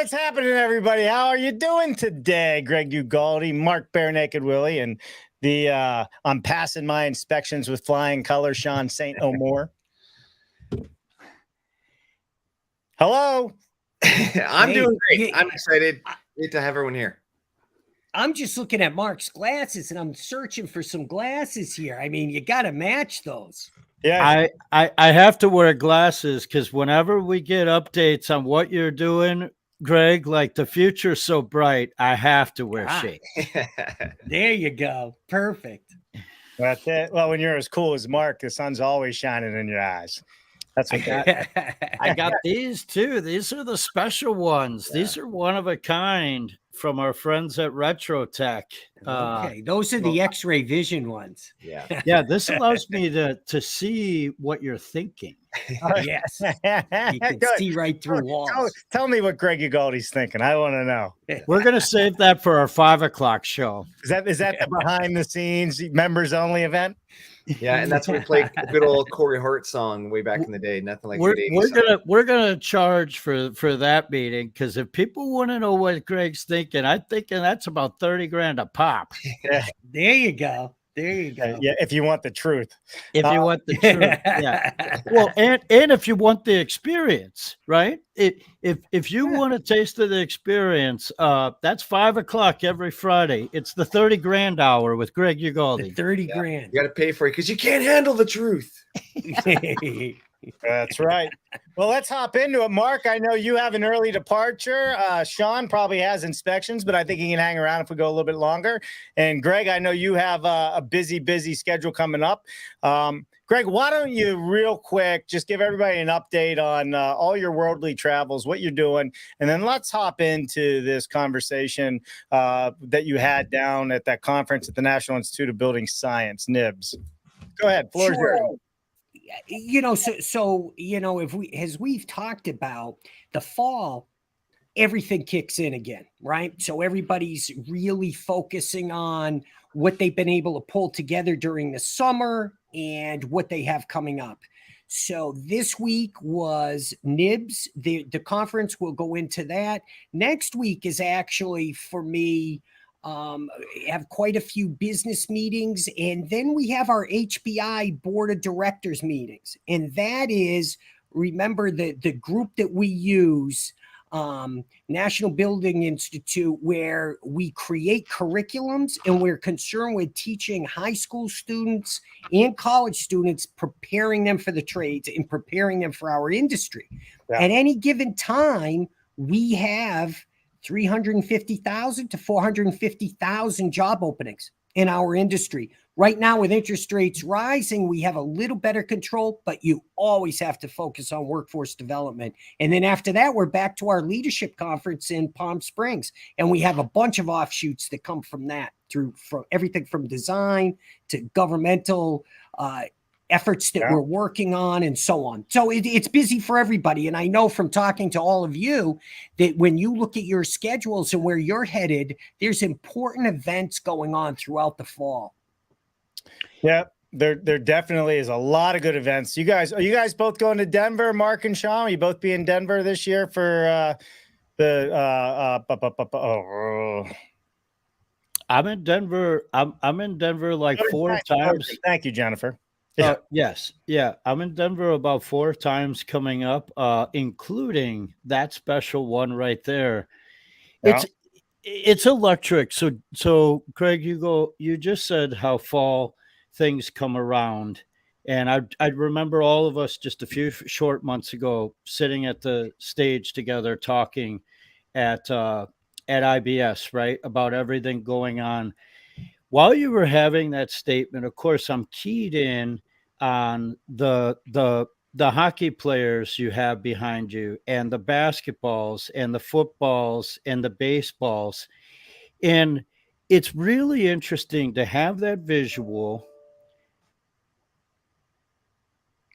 what's happening, everybody? How are you doing today? Greg Uglade, Mark Bare Naked Willie, and the I'm passing my inspections with flying colors, Sean St. O'More. Hello. I'm doing great. I'm excited to have everyone here. I'm just looking at Mark's glasses and I'm searching for some glasses here. I mean, you got to match those. Yeah, I have to wear glasses because whenever we get updates on what you're doing, Greg, like the future's so bright, I have to wear shades. There you go. Perfect. That's it. Well, when you're as cool as Mark, the sun's always shining in your eyes. That's what I got these too. These are the special ones. Yeah. These are one of a kind from our friends at Retro Tech. Okay, those are the X-ray vision ones. Yeah, yeah. This allows me to see what you're thinking. Yes, you can see right through walls. Tell me what Greg Uglade's thinking. I want to know. We're gonna save that for our 5 o'clock show. Is that the behind the scenes members only event? Yeah, and that's when we played a good old Corey Hart song way back in the day. Nothing like we're gonna charge for that meeting because if people want to know what Greg's thinking, I'm thinking that's about 30 grand a pop. Yeah. There you go. There you go. Yeah, if you want the truth. If you want the truth, yeah. Well, and if you want the experience, right? If you want a taste of the experience, that's 5 o'clock every Friday. It's the 30 grand hour with Greg Uglade. 30 grand. You got to pay for it because you can't handle the truth. That's right. Well, let's hop into it. Mark, I know you have an early departure. Sean probably has inspections, but I think he can hang around if we go a little bit longer. And Greg, I know you have a busy schedule coming up. Greg, why don't you real quick just give everybody an update on all your worldly travels, what you're doing, and then let's hop into this conversation that you had down at that conference at the National Institute of Building Science, NIBS. Go ahead, floor's yours. You know, so you know, as we've talked about, the fall, everything kicks in again, right? So everybody's really focusing on what they've been able to pull together during the summer and what they have coming up. So this week was NIBS. The conference will go into that. Next week is actually, for me, have quite a few business meetings, and then we have our HBI board of directors meetings. And that is, remember, the group that we use, National Building Institute, where we create curriculums and we're concerned with teaching high school students and college students, preparing them for the trades and preparing them for our industry. Yeah. At any given time, we have 350,000 to 450,000 job openings in our industry. Right now, with interest rates rising, we have a little better control, but you always have to focus on workforce development. And then after that, we're back to our leadership conference in Palm Springs. And we have a bunch of offshoots that come from that, from everything from design to governmental efforts that we're working on and so on. So it's busy for everybody. And I know from talking to all of you that when you look at your schedules and where you're headed, there's important events going on throughout the fall. Yeah, there definitely is a lot of good events. Are you guys both going to Denver, Mark and Sean? Will you both be in Denver this year for I'm in Denver. I'm in Denver like 4 times. Thank you, Jennifer. Yes. Yeah. I'm in Denver about 4 times coming up, including that special one right there. Yeah. It's electric. So Craig, you just said how fall things come around. And I remember all of us just a few short months ago sitting at the stage together talking at IBS, right, about everything going on. While you were having that statement, of course, I'm keyed in on the hockey players you have behind you, and the basketballs and the footballs and the baseballs. And it's really interesting to have that visual.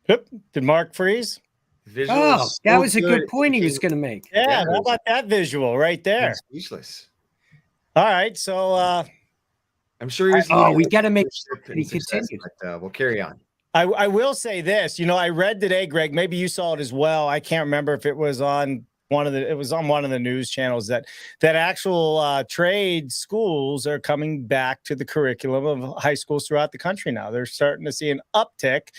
Yep. Did Mark freeze? Oh, that was a good point he was going to make. Yeah, how about that visual right there? Useless. All right, so I'm sure he's. We got to make sure he continues. But we'll carry on. I will say this. You know, I read today, Greg. Maybe you saw it as well. I can't remember if it was on it was on one of the news channels that actual trade schools are coming back to the curriculum of high schools throughout the country now. They're starting to see an uptick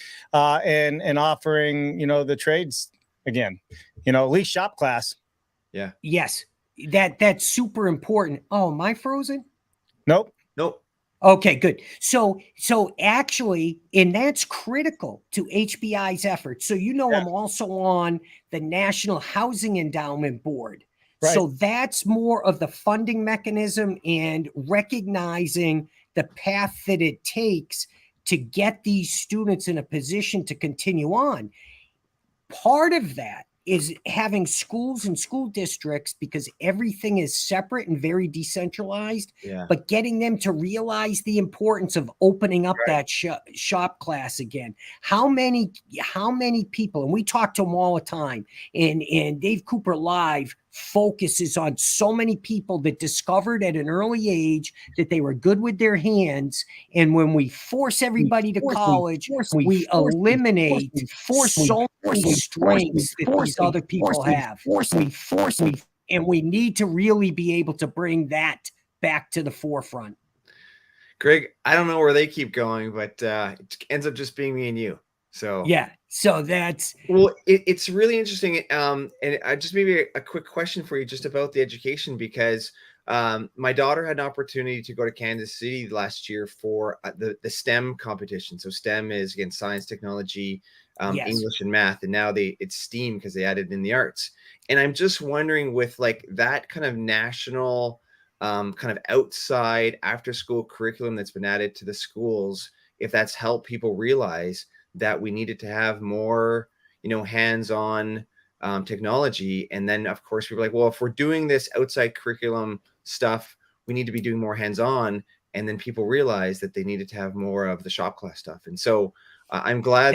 in offering, the trades again, at least shop class. Yeah. Yes. That's super important. Oh, am I frozen? Nope. Okay, good. So actually, and that's critical to HBI's efforts. So, I'm also on the National Housing Endowment Board. Right. So that's more of the funding mechanism and recognizing the path that it takes to get these students in a position to continue on. Part of that is having schools and school districts, because everything is separate and very decentralized, but getting them to realize the importance of opening up that shop class again. How many people, and we talk to them all the time, and Dave Cooper Live focuses on so many people that discovered at an early age that they were good with their hands. And when we force everybody to college, we eliminate so many strengths that these other people have. And we need to really be able to bring that back to the forefront. Greg, I don't know where they keep going, but it ends up just being me and you. So so that's it's really interesting. And I just maybe a quick question for you just about the education, because my daughter had an opportunity to go to Kansas City last year for the STEM competition. So STEM is, again, science, technology, English, and math, and now it's STEAM because they added in the arts. And I'm just wondering, with like that kind of national kind of outside after school curriculum that's been added to the schools, if that's helped people realize that we needed to have more, hands-on technology. And then of course we were like, well, if we're doing this outside curriculum stuff, we need to be doing more hands-on. And then people realized that they needed to have more of the shop class stuff. And so I'm glad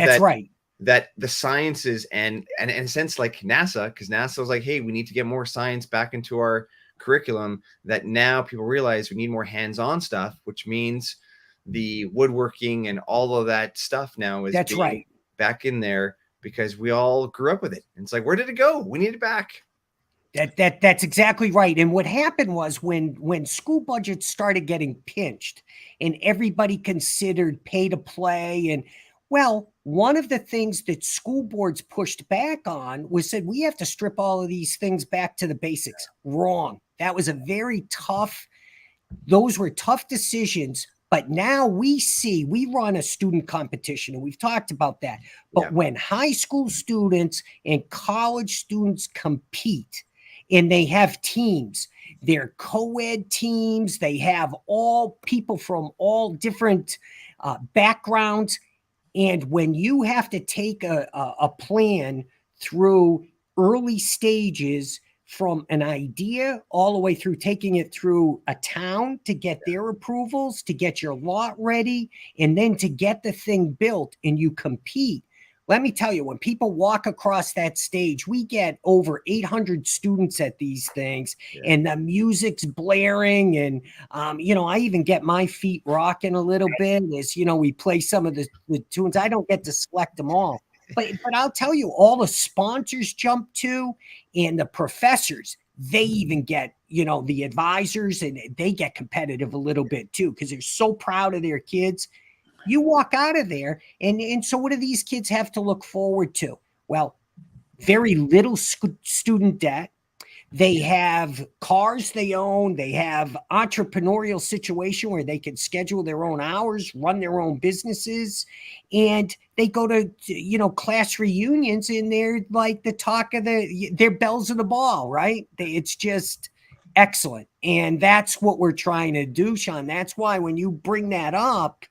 that the sciences and in a sense like NASA, because NASA was like, hey, we need to get more science back into our curriculum, that now people realize we need more hands-on stuff, which means the woodworking and all of that stuff now is back in there, because we all grew up with it. And it's like, where did it go? We need it back. That's exactly right. And what happened was when school budgets started getting pinched and everybody considered pay to play, and one of the things that school boards pushed back on was said, we have to strip all of these things back to the basics. Wrong. That was those were tough decisions. But now we run a student competition, and we've talked about that. But when high school students and college students compete and they have teams, they're co-ed teams, they have all people from all different backgrounds. And when you have to take a plan through early stages, from an idea all the way through taking it through a town to get their approvals, to get your lot ready, and then to get the thing built, and you compete. Let me tell you, when people walk across that stage, we get over 800 students at these things, and the music's blaring. And, I even get my feet rocking a little bit as, we play some of the tunes. I don't get to select them all. But I'll tell you, all the sponsors jump to, and the professors, they even get, the advisors, and they get competitive a little bit too, because they're so proud of their kids. You walk out of there, and so what do these kids have to look forward to? Well, very little student debt. They have cars they own. They have entrepreneurial situation where they can schedule their own hours, run their own businesses, and they go to, class reunions, and they're like the talk of they're bells of the ball, right? It's just excellent. And that's what we're trying to do, Sean. That's why when you bring that up,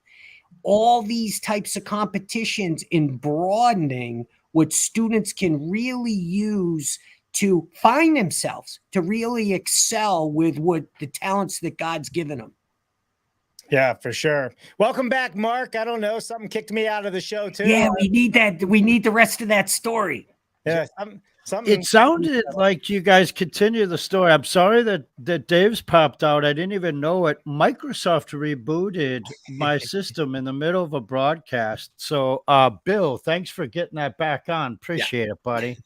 all these types of competitions in broadening what students can really use to find themselves, to really excel with what the talents that God's given them. Yeah, for sure. Welcome back, Mark. I don't know, something kicked me out of the show too. Yeah, we need that. We need the rest of that story. Yeah, something. It sounded like you guys continue the story. I'm sorry that Dave's popped out. I didn't even know it. Microsoft rebooted my system in the middle of a broadcast. So, Bill, thanks for getting that back on. Appreciate it, buddy.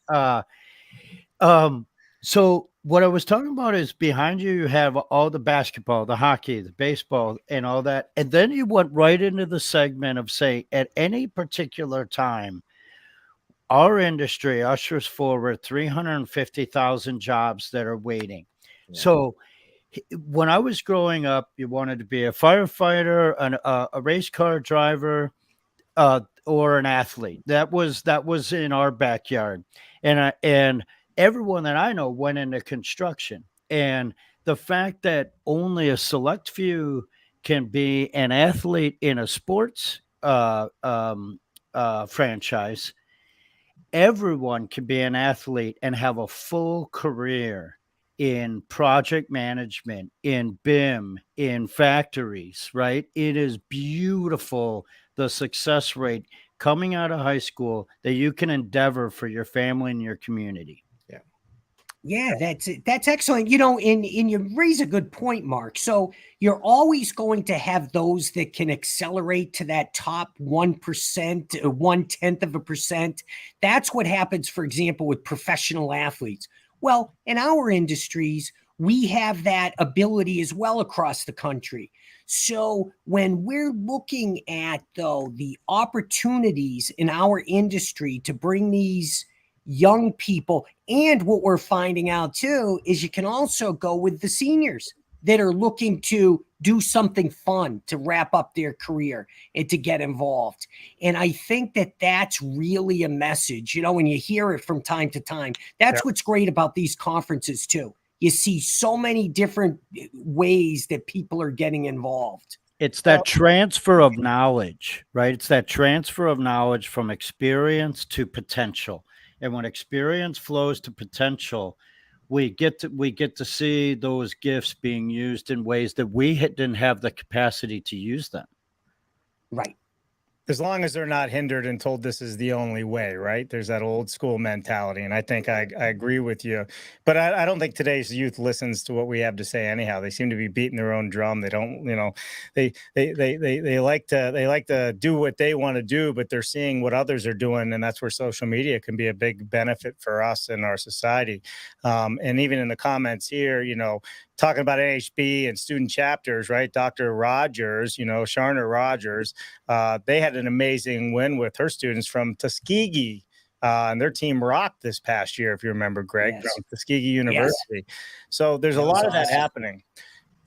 So what I was talking about is behind you, you have all the basketball, the hockey, the baseball, and all that. And then you went right into the segment of say, at any particular time, our industry ushers forward 350,000 jobs that are waiting. Yeah. So when I was growing up, you wanted to be a firefighter, a race car driver, or an athlete. That was in our backyard, and everyone that I know went into construction. And the fact that only a select few can be an athlete in a sports franchise, everyone can be an athlete and have a full career in project management, in BIM, in factories, right? It is beautiful, the success rate coming out of high school that you can endeavor for your family and your community. Yeah, that's excellent. And you raise a good point, Mark. So you're always going to have those that can accelerate to that top 1%, 0.1%. That's what happens, for example, with professional athletes. Well, in our industries, we have that ability as well across the country. So when we're looking at, though, the opportunities in our industry to bring these young people, and what we're finding out too is you can also go with the seniors that are looking to do something fun to wrap up their career and to get involved. And I think that that's really a message, when you hear it from time to time. That's what's great about these conferences too. You see so many different ways that people are getting involved. It's that transfer of knowledge, right? It's that transfer of knowledge from experience to potential. And when experience flows to potential, we get to see those gifts being used in ways that we didn't have the capacity to use them. Right. As long as they're not hindered and told this is the only way, right? There's that old school mentality. And I think I agree with you. But I don't think today's youth listens to what we have to say anyhow. They seem to be beating their own drum. They don't, they like to do what they want to do, but they're seeing what others are doing. And that's where social media can be a big benefit for us in our society. And even in the comments here, talking about NHB and student chapters, right? Dr. Rogers, Sharna Rogers, they had an amazing win with her students from Tuskegee. And their team rocked this past year, if you remember, Greg, Yes. from Tuskegee University. Yes. So there's a That lot was of that awesome. happening.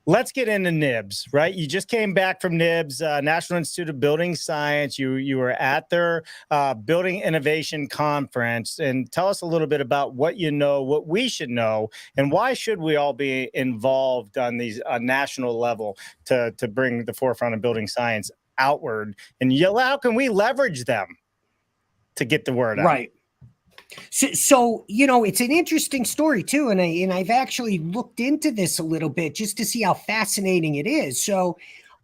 Let's get into NIBS, right? You just came back from NIBS, National Institute of Building Science. You were at their Building Innovation Conference. And tell us a little bit about what you know, what we should know, and why should we all be involved on these national level to bring the forefront of building science outward? And how can we leverage them to get the word out? Right. So it's an interesting story too, and I've actually looked into this a little bit just to see how fascinating it is. So,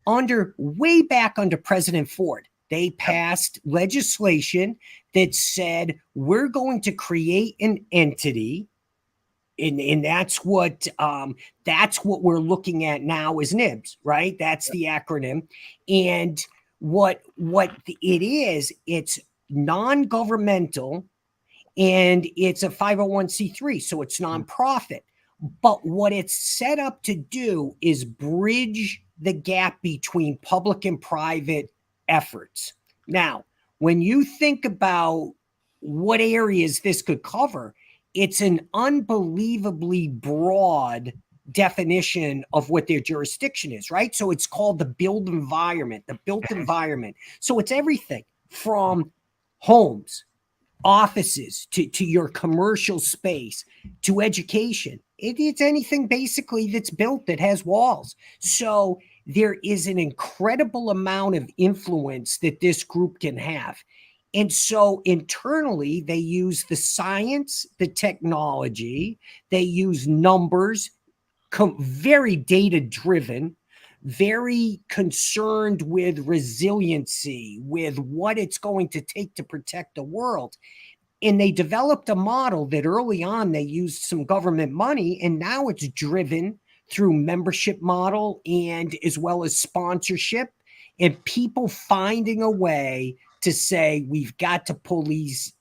way back under President Ford, they passed legislation that said we're going to create an entity, and that's what we're looking at now is NIBS, right? That's the acronym, and what it is, it's non-governmental. And it's a 501c3, so it's nonprofit. But what it's set up to do is bridge the gap between public and private efforts. Now, when you think about what areas this could cover, it's an unbelievably broad definition of what their jurisdiction is, right? So it's called the built environment. So it's everything from homes, offices, to your commercial space, to education. It's anything basically that's built that has walls. So there is an incredible amount of influence that this group can have. And so internally, they use the science, the technology, they use numbers, very data driven, very concerned with resiliency, with what it's going to take to protect the world. And they developed a model that early on they used some government money, and now it's driven through membership model and as well as sponsorship, and people finding a way to say we've got to pull these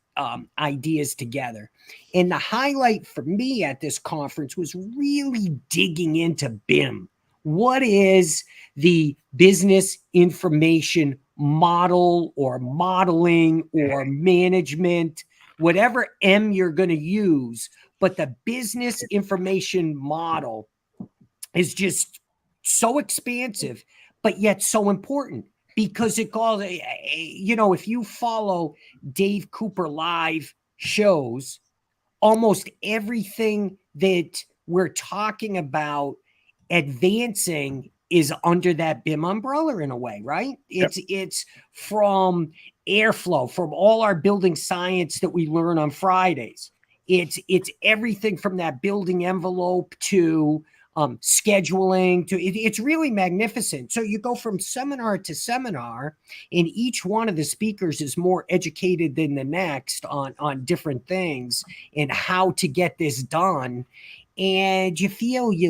ideas together. And the highlight for me at this conference was really digging into BIM. What is the business information model or modeling or management, whatever M you're going to use, but the business information model is just so expansive, but yet so important because it calls, if you follow Dave Cooper live shows, almost everything that we're talking about advancing is under that BIM umbrella in a way, right? It's from airflow, from all our building science that we learn on Fridays. It's everything from that building envelope to scheduling to it's really magnificent. So you go from seminar to seminar, and each one of the speakers is more educated than the next on different things and how to get this done. And you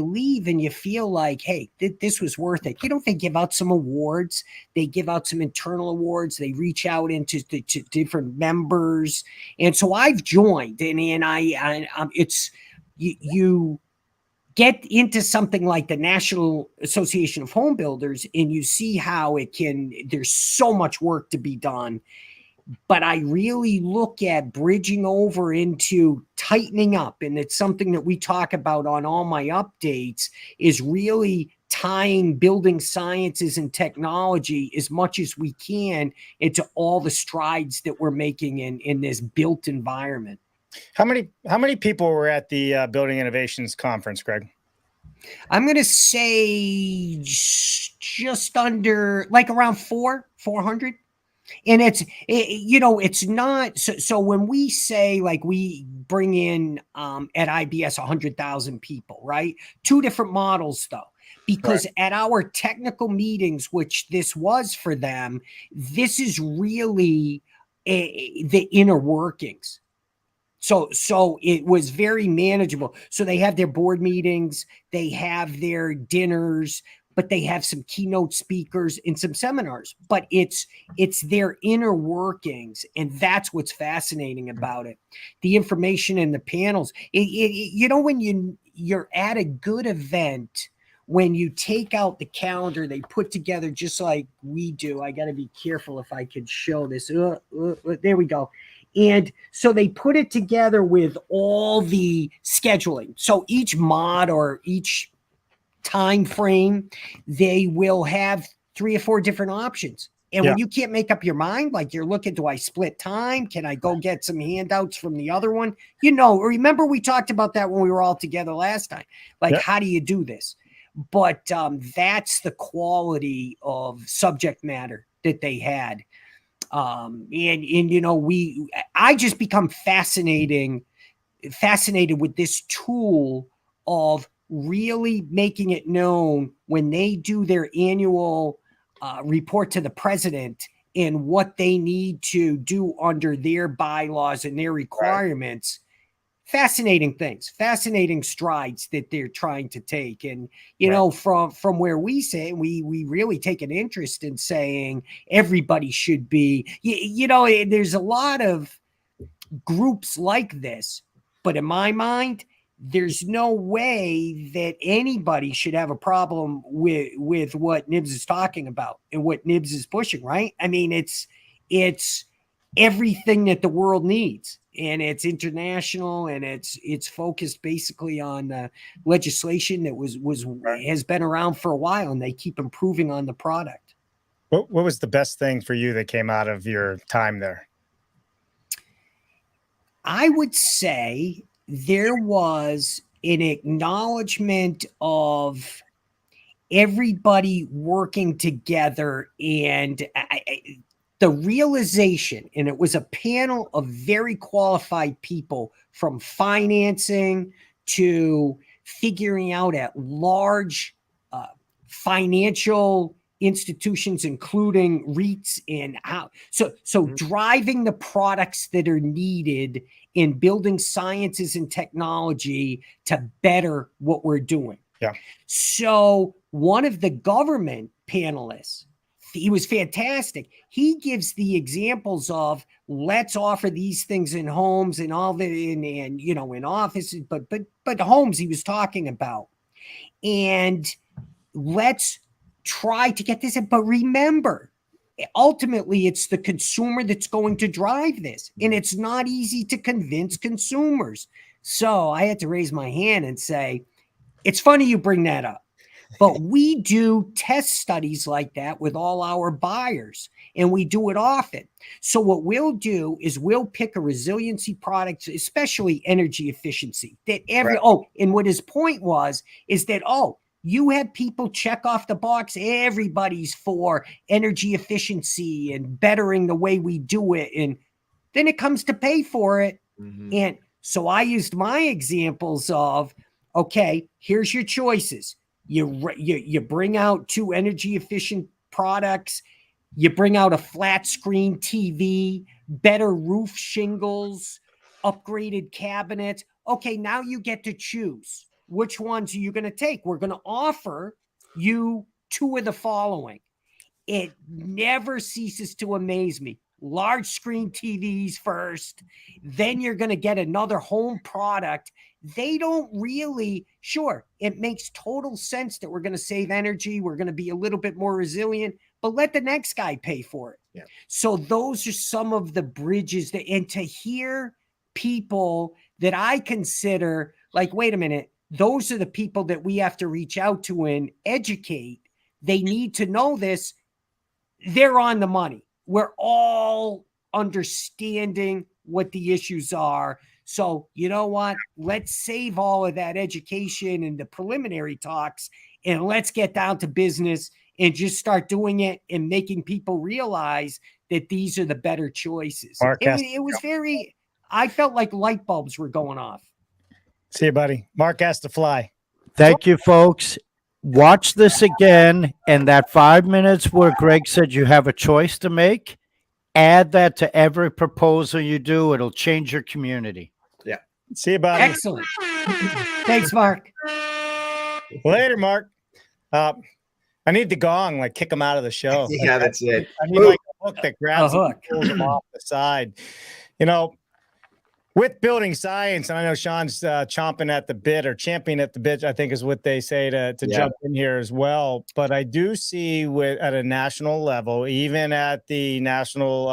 leave and you feel like, hey, this was worth it. They give out some awards. They give out some internal awards. They reach out to different members. And so I've joined, and it's you get into something like the National Association of Home Builders, and you see how there's so much work to be done. But I really look at bridging over into tightening up. And it's something that we talk about on all my updates, is really tying building sciences and technology as much as we can into all the strides that we're making in this built environment. How many people were at the Building Innovations Conference, Greg? I'm going to say just under, like around 400. And it's not so when we say, like, we bring in at IBS 100,000 people, right? Two different models though, because at our technical meetings, which this was for them, this is really the inner workings. So it was very manageable. So they have their board meetings, they have their dinners, but they have some keynote speakers and some seminars, but it's their inner workings. And that's what's fascinating about it. The information in the panels, when you're at a good event, when you take out the calendar, they put together just like we do. I got to be careful if I could show this. There we go. And so they put it together with all the scheduling. So each mod or each time frame, they will have 3 or 4 different options. And when you can't make up your mind, like you're looking, do I split time? Can I go get some handouts from the other one? Remember we talked about that when we were all together last time. Like, how do you do this? But that's the quality of subject matter that they had. I just become fascinated with this tool of really making it known when they do their annual report to the president and what they need to do under their bylaws and their requirements. Fascinating things, fascinating strides that they're trying to take. And, from where we say, we really take an interest in saying everybody should be, there's a lot of groups like this, but in my mind, there's no way that anybody should have a problem with what NIBS is talking about and what NIBS is pushing, right? I mean, it's everything that the world needs, and it's international, and it's focused basically on legislation that has been around for a while, and they keep improving on the product. What was the best thing for you that came out of your time there? I would say there was an acknowledgement of everybody working together, and the realization, and it was a panel of very qualified people, from financing to figuring out at large financial institutions, including REITs, and how driving the products that are needed in building sciences and technology to better what we're doing. Yeah. So one of the government panelists he was fantastic. He gives the examples of let's offer these things in homes and all the and you know in offices, but homes he was talking about, and let's try to get this in. But remember, ultimately, it's the consumer that's going to drive this, and it's not easy to convince consumers. So I had to raise my hand and say, it's funny you bring that up. But we do test studies like that with all our buyers, and we do it often. So what we'll do is we'll pick a resiliency product, especially energy efficiency, that and what his point was is that, you had people check off the box. Everybody's for energy efficiency and bettering the way we do it. And then it comes to pay for it. Mm-hmm. And so I used my examples of, okay, here's your choices. You bring out 2 energy efficient products. You bring out a flat screen TV, better roof shingles, upgraded cabinets. Okay, now you get to choose. Which ones are you going to take? We're going to offer you 2 of the following. It never ceases to amaze me. Large screen TVs first, then you're going to get another home product. They don't really, sure, it makes total sense that we're going to save energy. We're going to be a little bit more resilient, but let the next guy pay for it. Yeah. So those are some of the bridges that, and to hear people that I consider like, wait a minute, those are the people that we have to reach out to and educate. They need to know this. They're on the money. We're all understanding what the issues are. So, you know what? Let's save all of that education and the preliminary talks, and let's get down to business and just start doing it and making people realize that these are the better choices. It was very, I felt like light bulbs were going off. See you, buddy. Mark has to fly. Thank you, folks. Watch this again. And that 5 minutes where Greg said you have a choice to make, add that to every proposal you do. It'll change your community. Yeah. See you, buddy. Excellent. Thanks, Mark. Later, Mark. I need the gong, like kick him out of the show. Yeah, like, that's it. I need like a hook that grabs him A and hook. pulls him off the side. You know, with building science, and I know Sean's chomping at the bit, or championing at the bit, I think is what they say to jump in here as well. But I do see at a national level, even at the National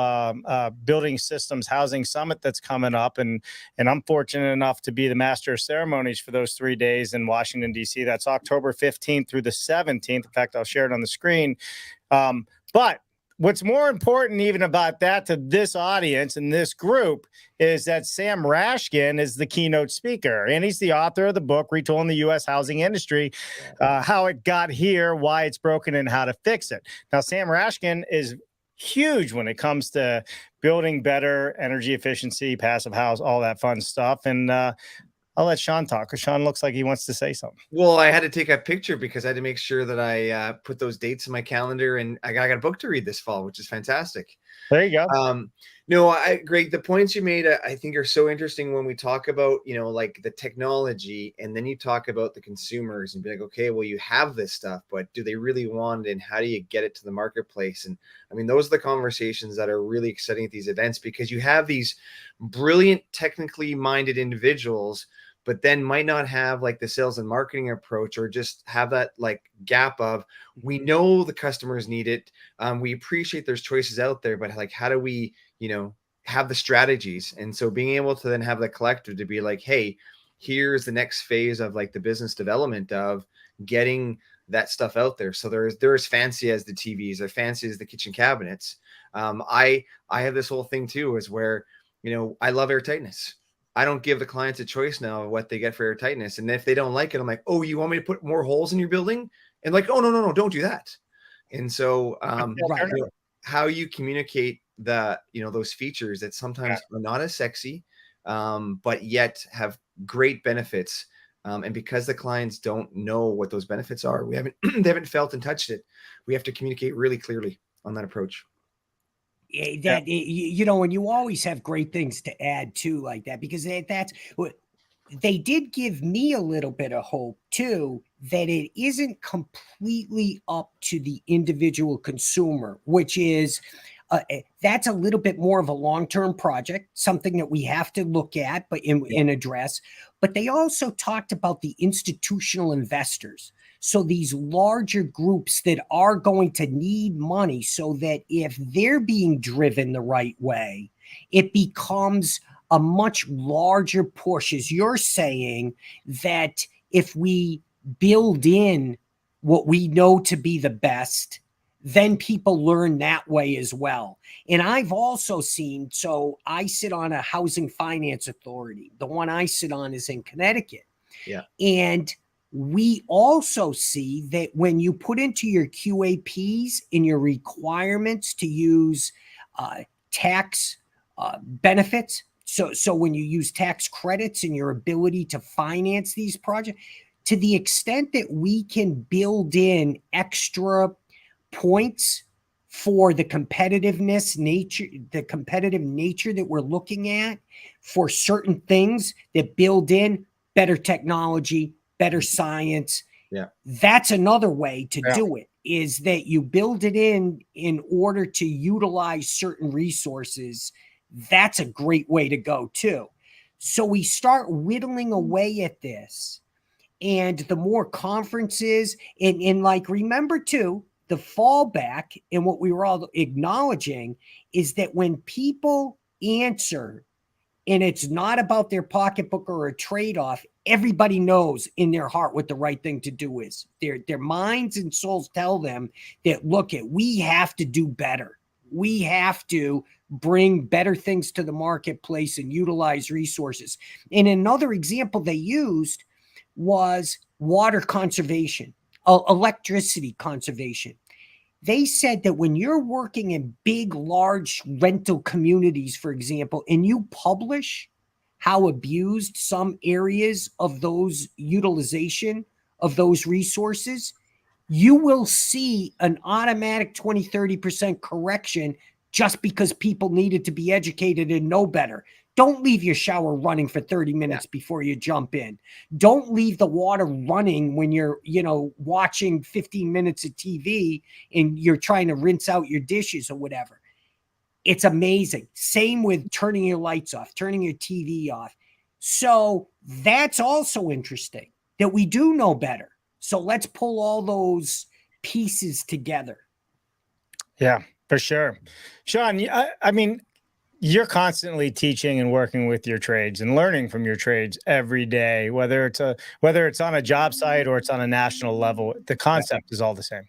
Building Systems Housing Summit that's coming up, and I'm fortunate enough to be the master of ceremonies for those 3 days in Washington, D.C. That's October 15th through the 17th. In fact, I'll share it on the screen. But what's more important even about that to this audience and this group is that Sam Rashkin is the keynote speaker, and he's the author of the book, Retooling the U.S. Housing Industry, How It Got Here, Why It's Broken, and How to Fix It. Now, Sam Rashkin is huge when it comes to building better energy efficiency, passive house, all that fun stuff. And I'll let Sean talk, because Sean looks like he wants to say something. Well, I had to take a picture because I had to make sure that I put those dates in my calendar, and I got a book to read this fall, which is fantastic. There you go. No, Greg, the points you made, I think are so interesting when we talk about, like the technology, and then you talk about the consumers and be like, okay, well, you have this stuff, but do they really want it? And how do you get it to the marketplace? And I mean, those are the conversations that are really exciting at these events, because you have these brilliant, technically minded individuals, but then might not have like the sales and marketing approach, or just have that like gap of, we know the customers need it. We appreciate there's choices out there, but like, how do we, have the strategies? And so being able to then have the collective to be like, hey, here's the next phase of like the business development of getting that stuff out there. So they're as fancy as the TVs, they're fancy as the kitchen cabinets. I have this whole thing too, is where, I love air tightness. I don't give the clients a choice now of what they get for air tightness. And if they don't like it, I'm like, oh, you want me to put more holes in your building? And like, oh, no, don't do that. And so how you communicate those features that sometimes are not as sexy, but yet have great benefits. And because the clients don't know what those benefits are, they haven't felt and touched it. We have to communicate really clearly on that approach. And you always have great things to add too, like that, because that's what they did give me a little bit of hope too, that it isn't completely up to the individual consumer, which is that's a little bit more of a long-term project, something that we have to look at, but in address. But they also talked about the institutional investors. So these larger groups that are going to need money, so that if they're being driven the right way, it becomes a much larger push, as you're saying, that if we build in what we know to be the best, then people learn that way as well. And I've also seen, so I sit on a housing finance authority. The one I sit on is in Connecticut. Yeah. And we also see that when you put into your QAPs in your requirements to use tax benefits, so when you use tax credits and your ability to finance these projects, to the extent that we can build in extra points for the competitive nature that we're looking at for certain things that build in better technology, better science. Yeah. That's another way to do it, is that you build it in order to utilize certain resources. That's a great way to go too. So we start whittling away at this, and the more conferences and like, remember too, the fallback and what we were all acknowledging is that when people answer and it's not about their pocketbook or a trade-off, everybody knows in their heart what the right thing to do is. Their minds and souls tell them that, look, we have to do better. We have to bring better things to the marketplace and utilize resources. And another example they used was water conservation, electricity conservation. They said that when you're working in big, large rental communities, for example, and you publish how abused some areas of those utilization of those resources, you will see an automatic 20, 30% correction just because people needed to be educated and know better. Don't leave your shower running for 30 minutes before you jump in. Don't leave the water running when you're, watching 15 minutes of TV and you're trying to rinse out your dishes or whatever. It's amazing. Same with turning your lights off, turning your TV off. So that's also interesting that we do know better. So let's pull all those pieces together. Yeah, for sure. Sean, I mean, you're constantly teaching and working with your trades and learning from your trades every day, whether it's on a job site or it's on a national level, the concept is all the same.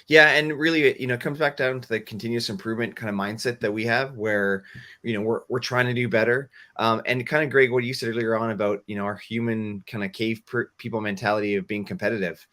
Yeah, and really, it comes back down to the continuous improvement kind of mindset that we have, where, we're trying to do better. And kind of, Greg, what you said earlier on about, our human kind of cave people mentality of being competitive.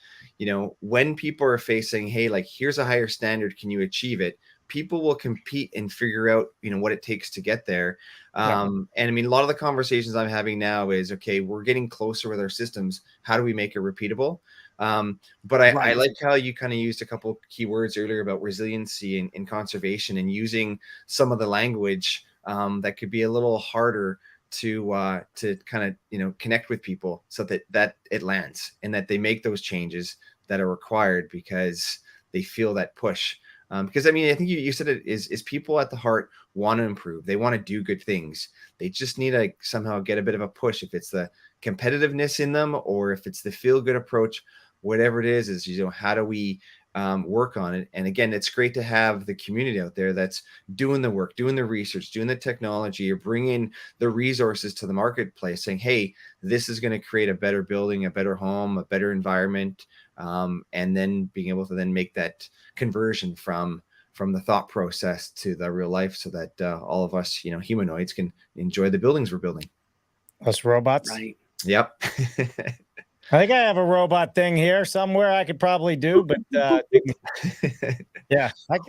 When people are facing, hey, like, here's a higher standard, can you achieve it? People will compete and figure out, what it takes to get there. And I mean, a lot of the conversations I'm having now is, okay, we're getting closer with our systems. How do we make it repeatable? But I like how you kind of used a couple keywords earlier about resiliency and conservation, and using some of the language that could be a little harder to kind of, connect with people, so that it lands and that they make those changes that are required because they feel that push. Because I mean, I think you said it is people at the heart want to improve. They want to do good things. They just need to somehow get a bit of a push. If it's the competitiveness in them, or if it's the feel good approach, whatever it is, how do we work on it? And again, it's great to have the community out there that's doing the work, doing the research, doing the technology, or bringing the resources to the marketplace, saying, hey, this is going to create a better building, a better home, a better environment. And then being able to then make that conversion from the thought process to the real life, so that all of us, humanoids, can enjoy the buildings we're building. Us robots. Right. Yep. I think I have a robot thing here somewhere I could probably do, but yeah, I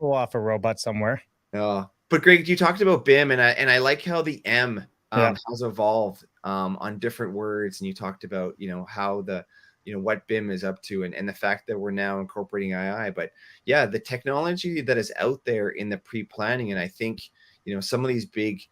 go off a robot somewhere. But Greg, you talked about BIM, and I like how the M has evolved on different words, and you talked about how the what BIM is up to, and the fact that we're now incorporating AI. But yeah, the technology that is out there in the pre-planning, and I think some of these big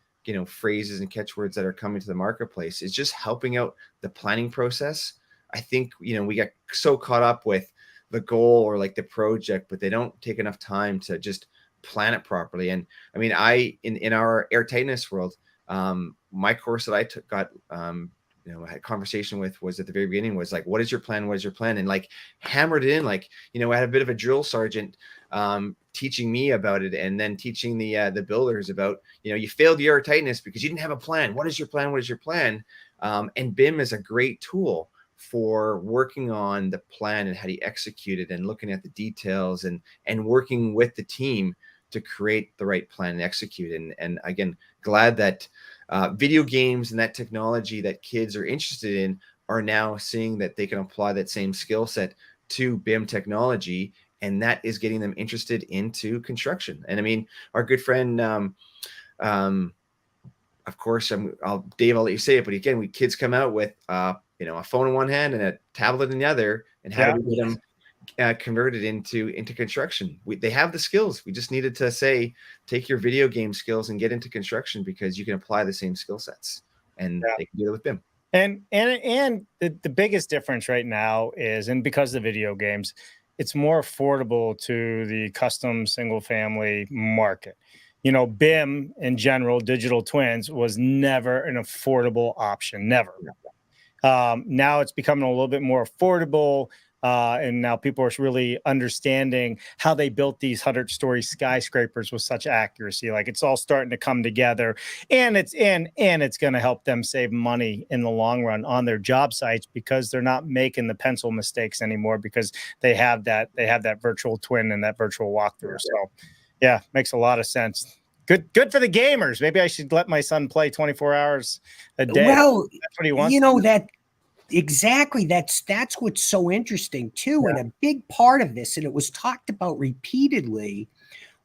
phrases and catchwords that are coming to the marketplace, is just helping out the planning process. I think, we get so caught up with the goal or like the project, but they don't take enough time to just plan it properly. And I mean, in our air tightness world, my course that I took got, I had a conversation with was at the very beginning was like, what is your plan? What is your plan? And like hammered it in, like, I had a bit of a drill sergeant teaching me about it, and then teaching the builders about, you failed the air tightness because you didn't have a plan. What is your plan? What is your plan? And BIM is a great tool for working on the plan and how do you execute it, and looking at the details and working with the team to create the right plan and execute. And again, glad that video games and that technology that kids are interested in are now seeing that they can apply that same skill set to BIM technology, and that is getting them interested into construction. And I mean, our good friend, of course, Dave, I'll let you say it, but again, kids come out with a phone in one hand and a tablet in the other, and how do we get them converted into construction? They have the skills. We just needed to say, take your video game skills and get into construction, because you can apply the same skill sets, and they can do it with BIM. And the biggest difference right now is, and because of the video games, it's more affordable to the custom single family market. BIM in general, digital twins, was never an affordable option, never. Now it's becoming a little bit more affordable. And now people are really understanding how they built these 100-story skyscrapers with such accuracy. Like, it's all starting to come together, and it's going to help them save money in the long run on their job sites, because they're not making the pencil mistakes anymore, because they have that virtual twin and that virtual walkthrough. So yeah, makes a lot of sense. Good for the gamers. Maybe I should let my son play 24 hours a day. Well, that's what he wants. That exactly. That's what's so interesting too. Yeah. And a big part of this, and it was talked about repeatedly,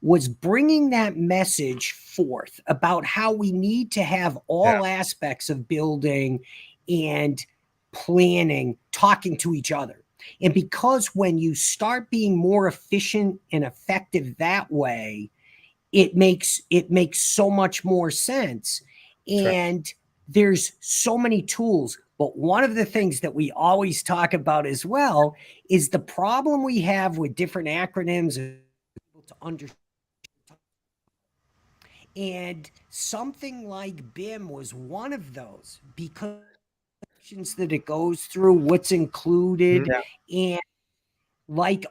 was bringing that message forth about how we need to have all aspects of building and planning talking to each other. And because when you start being more efficient and effective that way, it makes so much more sense. And there's so many tools. But one of the things that we always talk about as well is the problem we have with different acronyms to understand. And something like BIM was one of those, because that it goes through, what's included, and like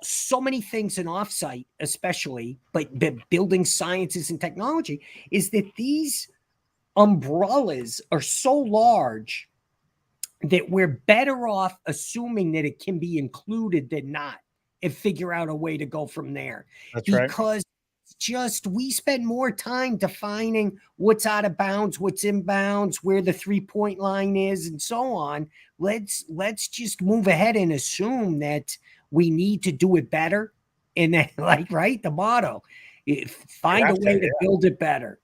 so many things in offsite, especially, but building sciences and technology, is that these umbrellas are so large that we're better off assuming that it can be included than not, and figure out a way to go from there. That's because just we spend more time defining what's out of bounds, what's in bounds, where the 3-point line is, and so on. Let's just move ahead and assume that we need to do it better. And then, the motto, find a way to build it better.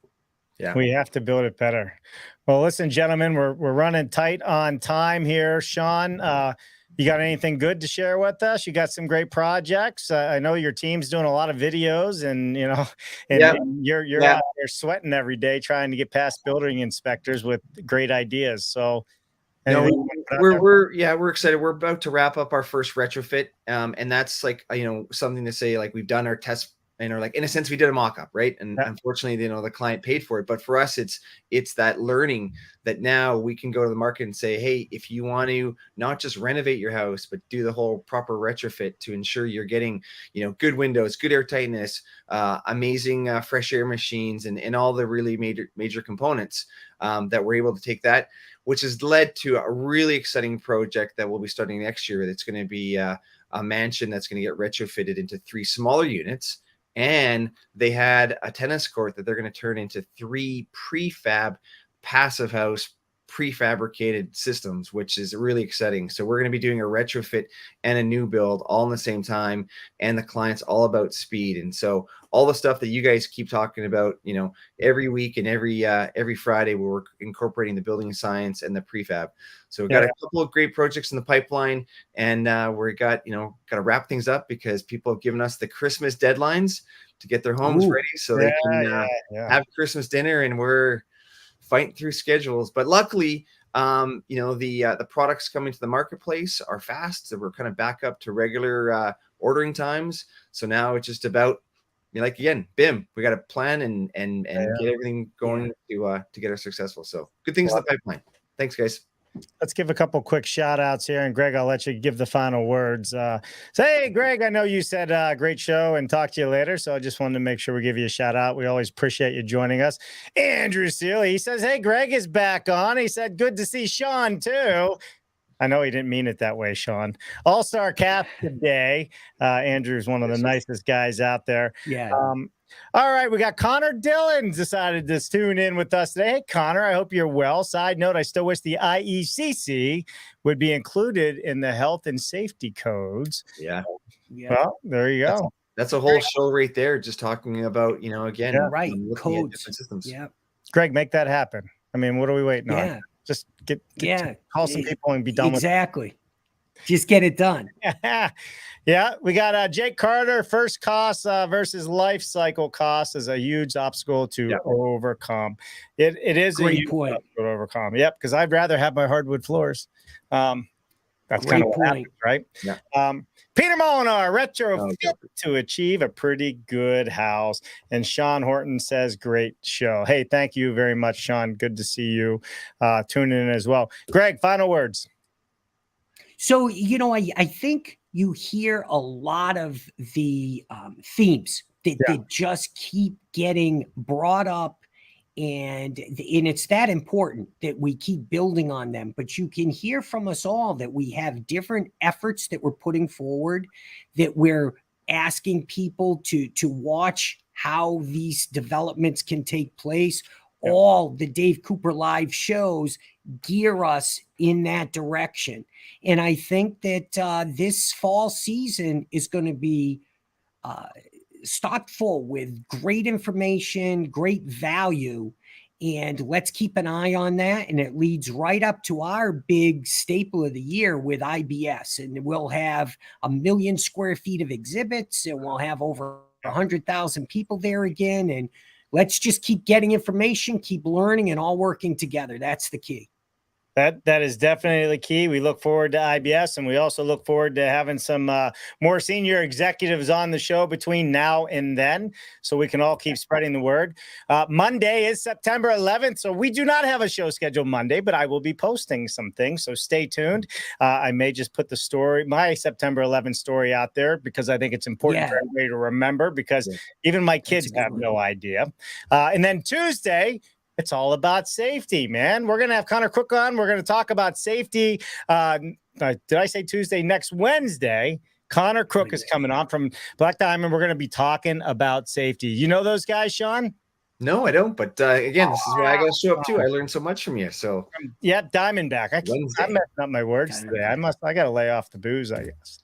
Yeah, we have to build it better. Well, listen, gentlemen, we're running tight on time here. Sean, you got anything good to share with us? You got some great projects. I know your team's doing a lot of videos, and and you're out there sweating every day trying to get past building inspectors with great ideas. So we're excited. We're about to wrap up our first retrofit, and that's something to say. Like, we've done our test. And in a sense, we did a mock-up, right? And unfortunately, the client paid for it. But for us, it's that learning that now we can go to the market and say, hey, if you want to not just renovate your house, but do the whole proper retrofit to ensure you're getting, good windows, good air tightness, amazing fresh air machines, and all the really major components, that we're able to take that, which has led to a really exciting project that we'll be starting next year. That's going to be a mansion that's going to get retrofitted into 3 smaller units. And they had a tennis court that they're going to turn into 3 prefab passive house prefabricated systems, which is really exciting. So we're going to be doing a retrofit and a new build all in the same time, and the client's all about speed. And so all the stuff that you guys keep talking about, every week and every Friday, we're incorporating the building science and the prefab. So we've got a couple of great projects in the pipeline, and we're got to wrap things up because people have given us the Christmas deadlines to get their homes ready so they can have Christmas dinner, and we're fighting through schedules. But luckily, the products coming to the marketplace are fast. So we're kind of back up to regular ordering times. So now it's just about, again, BIM. We got to plan and get everything going to get us successful. So good things in the pipeline. Thanks, guys. Let's give a couple quick shout outs here. And Greg, I'll let you give the final words. Hey, Greg, I know you said great show and talk to you later. So I just wanted to make sure we give you a shout out. We always appreciate you joining us. Andrew Seeley, he says, hey, Greg is back on. He said, good to see Sean too. I know he didn't mean it that way, Sean. All-star cap today. Andrew's one of the nicest guys out there. Yeah. All right, we got Connor Dillon decided to tune in with us today. Hey, Connor, I hope you're well. Side note, I still wish the IECC would be included in the health and safety codes. Yeah. Well, there you go. That's a whole show right there, just talking about, again, right, codes, different systems. Yeah. Greg, make that happen. I mean, what are we waiting on? Just call some people and be done with it. Exactly. Just get it done. Yeah, we got Jake Carter. First cost versus life cycle cost is a huge obstacle to overcome. It is Great a huge point. obstacle to overcome. Yep, because I'd rather have my hardwood floors. That's kind of what happens, right? Yeah. Peter Molinar, retrofit to achieve a pretty good house. And Sean Horton says, great show. Hey, thank you very much, Sean. Good to see you tuning in as well. Greg, final words. So, I think you hear a lot of the themes that just keep getting brought up. And it's that important that we keep building on them. But you can hear from us all that we have different efforts that we're putting forward, that we're asking people to watch how these developments can take place. All the Dave Cooper live shows gear us in that direction. And I think that this fall season is going to be stocked full with great information, great value. And let's keep an eye on that. And it leads right up to our big staple of the year with IBS. And we'll have 1 million square feet of exhibits, and we'll have over 100,000 people there again. And let's just keep getting information, keep learning, and all working together. That's the key. That is definitely key. We look forward to IBS, and we also look forward to having some more senior executives on the show between now and then, so we can all keep spreading the word. Monday is September 11th, so we do not have a show scheduled Monday, but I will be posting some things, so stay tuned. I may just put my September 11th story out there because I think it's important for everybody to remember, because even my kids have no idea. And then Tuesday, it's all about safety, man. We're going to have Connor Cook on. We're going to talk about safety. Did I say Tuesday? Next Wednesday, Connor Cook is coming on from Black Diamond. We're going to be talking about safety. You know those guys, Sean? No, I don't. But again, this is why I got to show up too. I learned so much from you. So yeah, Diamondback. I'm messing up my words today. I got to lay off the booze, I guess.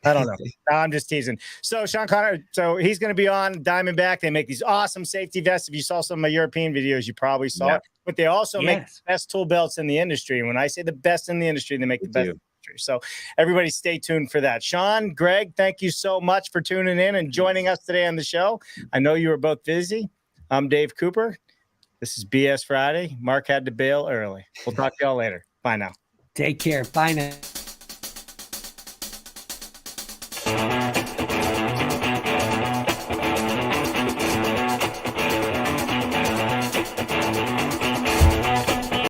I don't know. No, I'm just teasing. So Sean Connor, so he's going to be on Diamondback. They make these awesome safety vests. If you saw some of my European videos, you probably saw it. But they also make the best tool belts in the industry. And when I say the best in the industry, they make the best in the industry. So everybody stay tuned for that. Sean, Greg, thank you so much for tuning in and joining us today on the show. I know you were both busy. I'm Dave Cooper. This is BS Friday. Mark had to bail early. We'll talk to y'all later. Bye now. Take care. Bye now.